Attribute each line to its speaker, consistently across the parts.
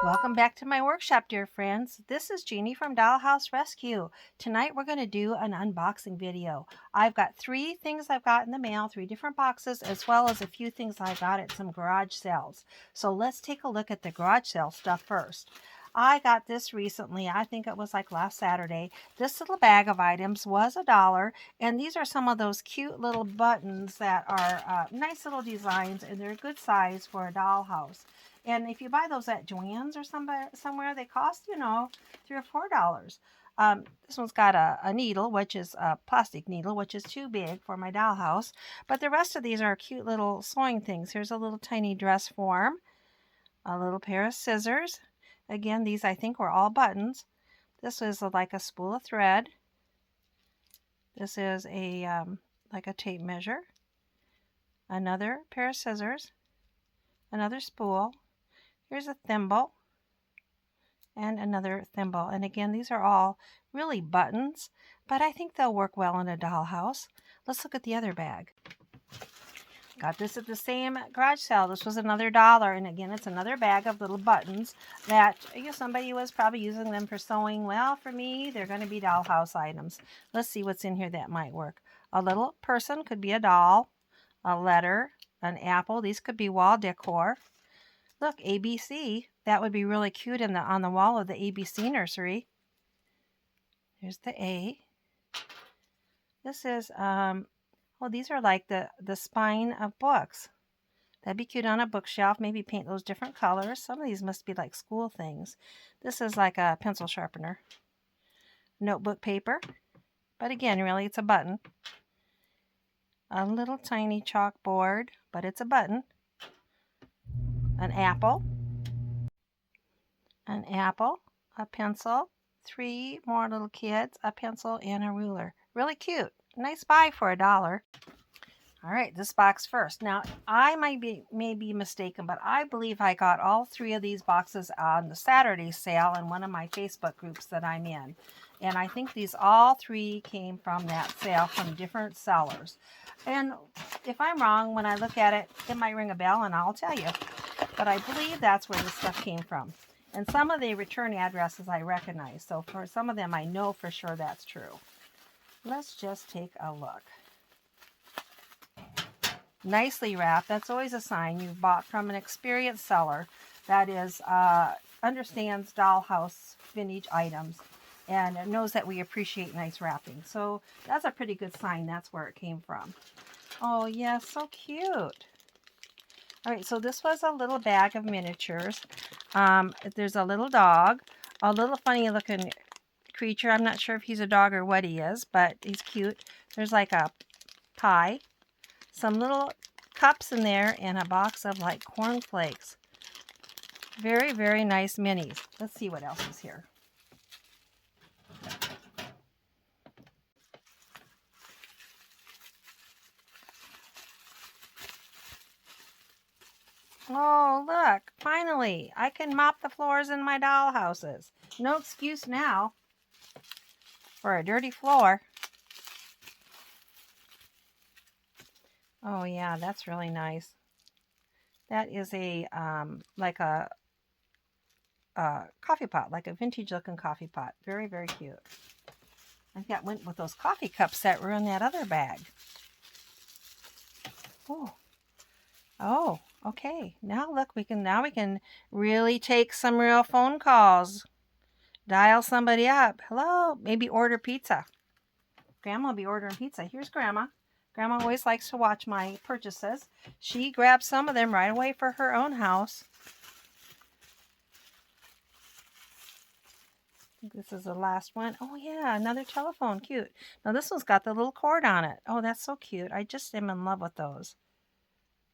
Speaker 1: Welcome back to my workshop, dear friends. This is Jeannie from Dollhouse Rescue. Tonight we're going to do an unboxing video. I've got 3 things I've got in the mail, 3 different boxes, as well as a few things I got at some garage sales. So let's take a look at the garage sale stuff first. I got this recently. I think it was like last Saturday. This little bag of items was $1, and these are some of those cute little buttons that are nice little designs, and they're a good size for a dollhouse. And if you buy those at Joann's or somewhere, they cost, $3 or $4. This one's got a needle, which is a plastic needle, which is too big for my dollhouse. But the rest of these are cute little sewing things. Here's a little tiny dress form, a little pair of scissors. Again, these I think were all buttons. This is like a spool of thread. This is like a tape measure. Another pair of scissors. Another spool. Here's a thimble and another thimble. And again, these are all really buttons, but I think they'll work well in a dollhouse. Let's look at the other bag. Got this at the same garage sale. This was another $1. And again, it's another bag of little buttons that somebody was probably using them for sewing. Well, for me, they're going to be dollhouse items. Let's see what's in here that might work. A little person, could be a doll, a letter, an apple. These could be wall decor. Look, ABC. That would be really cute on the wall of the ABC nursery. Here's the A. This is, these are like the spine of books. That'd be cute on a bookshelf. Maybe paint those different colors. Some of these must be like school things. This is like a pencil sharpener. Notebook paper. But again, really, it's a button. A little tiny chalkboard, but it's a button. An apple, a pencil, 3 more little kids, a pencil, and a ruler. Really cute. Nice buy for $1. All right, this box first. Now, I may be mistaken, but I believe I got all 3 of these boxes on the Saturday sale in one of my Facebook groups that I'm in. And I think all 3 came from that sale from different sellers. And if I'm wrong, when I look at it, it might ring a bell and I'll tell you. But I believe that's where this stuff came from. And some of the return addresses I recognize. So for some of them, I know for sure that's true. Let's just take a look. Nicely wrapped. That's always a sign you've bought from an experienced seller that understands dollhouse vintage items and knows that we appreciate nice wrapping. So that's a pretty good sign that's where it came from. Oh, yeah, so cute. All right, so this was a little bag of miniatures. There's a little dog, a little funny looking creature. I'm not sure if he's a dog or what he is, but he's cute. There's like a pie, some little cups in there, and a box of like cornflakes. Very, very nice minis. Let's see what else is here. Oh, look, finally, I can mop the floors in my dollhouses. No excuse now for a dirty floor. Oh, yeah, that's really nice. That is like a coffee pot, like a vintage looking coffee pot. Very, very cute. I think that went with those coffee cups that were in that other bag. Oh, okay. Now look, we can really take some real phone calls. Dial somebody up. Hello, maybe order pizza. Grandma will be ordering pizza. Here's Grandma. Grandma always likes to watch my purchases. She grabbed some of them right away for her own house. I think this is the last one. Oh yeah, another telephone. Cute. Now this one's got the little cord on it. Oh, that's so cute. I just am in love with those.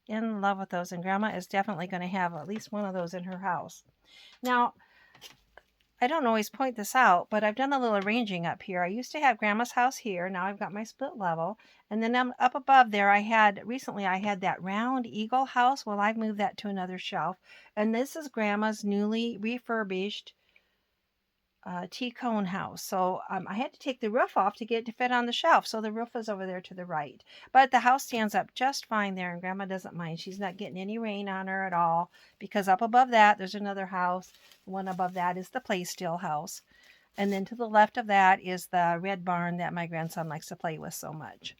Speaker 1: In love with those. And Grandma is definitely going to have at least one of those in her house. Now, I don't always point this out, but I've done a little arranging up here. I used to have Grandma's house here. Now I've got my split level. And then up above there, recently I had that round eagle house. Well, I've moved that to another shelf. And this is Grandma's newly refurbished T-cone house. So I had to take the roof off to get it to fit on the shelf. So the roof is over there to the right. But the house stands up just fine there, and Grandma doesn't mind. She's not getting any rain on her at all, because up above that, there's another house. The one above that is the play still house. And then to the left of that is the red barn that my grandson likes to play with so much.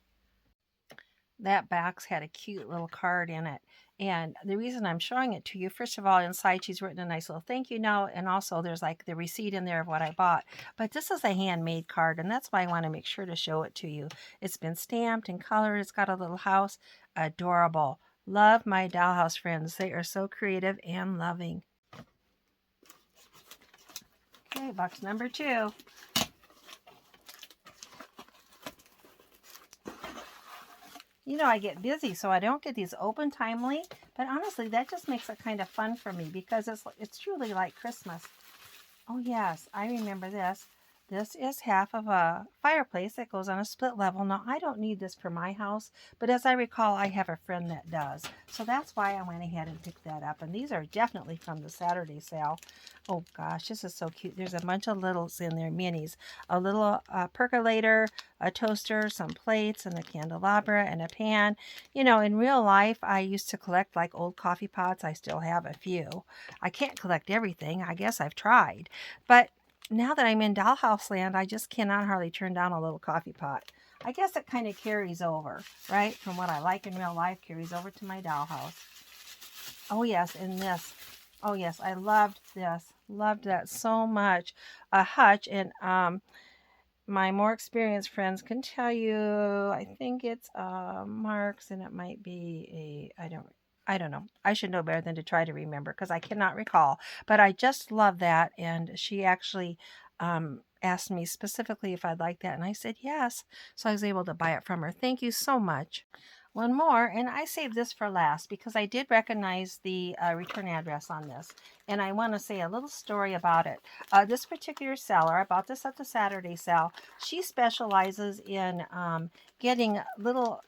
Speaker 1: That box had a cute little card in it. And the reason I'm showing it to you, first of all, inside she's written a nice little thank you note, and also there's like the receipt in there of what I bought. But this is a handmade card, and that's why I want to make sure to show it to you. It's been stamped and colored. It's got a little house. Adorable. Love my dollhouse friends. They are so creative and loving. Okay, box number 2. You know, I get busy, so I don't get these open timely, but honestly, that just makes it kind of fun for me, because it's truly like Christmas. Oh yes, I remember this. This is half of a fireplace that goes on a split level. Now, I don't need this for my house, but as I recall, I have a friend that does. So that's why I went ahead and picked that up. And these are definitely from the Saturday sale. Oh gosh, this is so cute. There's a bunch of littles in there, minis. A little percolator, a toaster, some plates, and a candelabra, and a pan. You know, in real life, I used to collect like old coffee pots. I still have a few. I can't collect everything. I guess I've tried. But now that I'm in dollhouse land, I just cannot hardly turn down a little coffee pot. I guess it kind of carries over, right? From what I like in real life, carries over to my dollhouse. Oh yes, and this. Oh yes, I loved this. Loved that so much. A hutch, and my more experienced friends can tell you, I think it's Mark's, and it might be I don't know. I should know better than to try to remember, because I cannot recall. But I just love that, and she actually asked me specifically if I'd like that, and I said yes. So I was able to buy it from her. Thank you so much. One more, and I saved this for last because I did recognize the return address on this, and I want to say a little story about it. This particular seller, I bought this at the Saturday sale. She specializes in getting little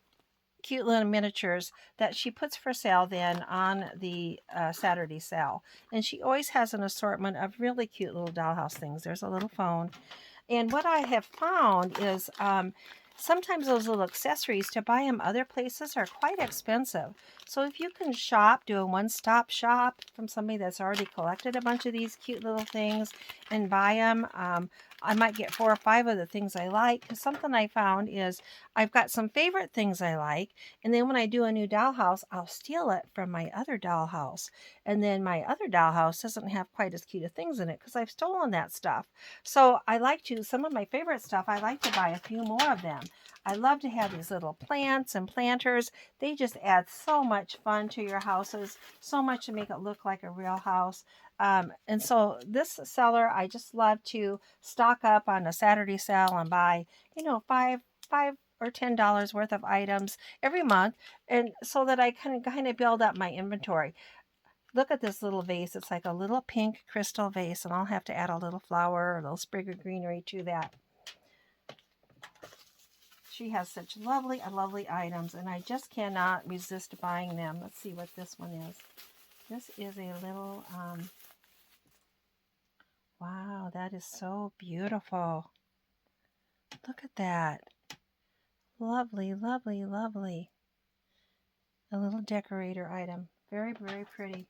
Speaker 1: cute little miniatures that she puts for sale then on the Saturday sale. And she always has an assortment of really cute little dollhouse things. There's a little phone. And what I have found is sometimes those little accessories, to buy them other places, are quite expensive. So if you can shop, do a one-stop shop from somebody that's already collected a bunch of these cute little things and buy them, I might get 4 or 5 of the things I like. Because something I found is I've got some favorite things I like, and then when I do a new dollhouse, I'll steal it from my other dollhouse. And then my other dollhouse doesn't have quite as cute of things in it because I've stolen that stuff. So I like to, some of my favorite stuff, I like to buy a few more of them. I love to have these little plants and planters. They just add so much fun to your houses, so much to make it look like a real house. And so this seller, I just love to stock up on a Saturday sale and buy, you know, five or $10 worth of items every month, and so that I kind of build up my inventory. Look at this little vase. It's like a little pink crystal vase, and I'll have to add a little flower or a little sprig of greenery to that. She has such lovely items, and I just cannot resist buying them. Let's see what this one is. This is a little, wow, that is so beautiful. Look at that. Lovely. A little decorator item. Very pretty.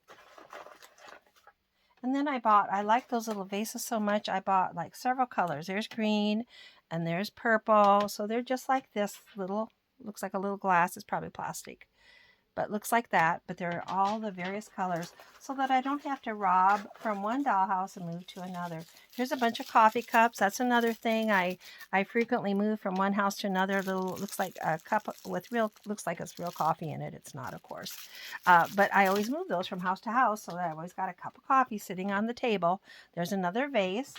Speaker 1: And then I like those little vases so much, I bought like several colors. There's green and there's purple. So they're just like this little, looks like a little glass. It's probably plastic, but looks like that. But they're all the various colors so that I don't have to rob from one dollhouse and move to another. Here's a bunch of coffee cups. That's another thing. I frequently move from one house to another. Little, looks like a cup with looks like it's real coffee in it. It's not, of course. But I always move those from house to house, so that I've always got a cup of coffee sitting on the table. There's another vase.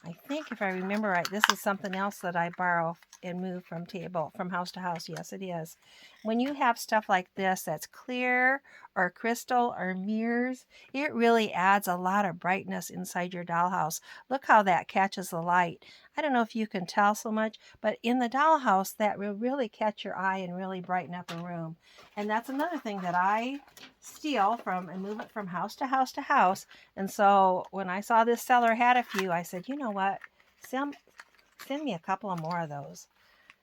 Speaker 1: I think if I remember right, this is something else that I borrow and move from house to house. Yes, it is. When you have stuff like this that's clear or crystal or mirrors, it really adds a lot of brightness inside your dollhouse. Look how that catches the light. I don't know if you can tell so much, but in the dollhouse, that will really catch your eye and really brighten up a room. And that's another thing that I steal from and move it from house to house to house. And so when I saw this seller had a few, I said, you know what? Send me a couple of more of those.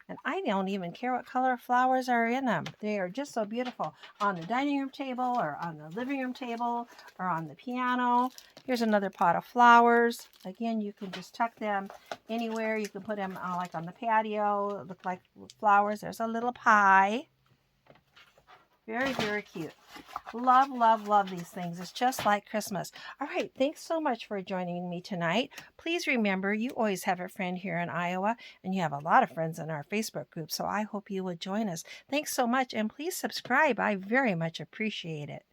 Speaker 1: And I don't even care what color flowers are in them. They are just so beautiful on the dining room table or on the living room table or on the piano. Here's another pot of flowers. Again, you can just tuck them anywhere. You can put them like on the patio. Look like flowers. There's a little pie. Very, very cute. Love, love, love these things. It's just like Christmas. All right. Thanks so much for joining me tonight. Please remember, you always have a friend here in Iowa, and you have a lot of friends in our Facebook group. So I hope you will join us. Thanks so much. And please subscribe. I very much appreciate it.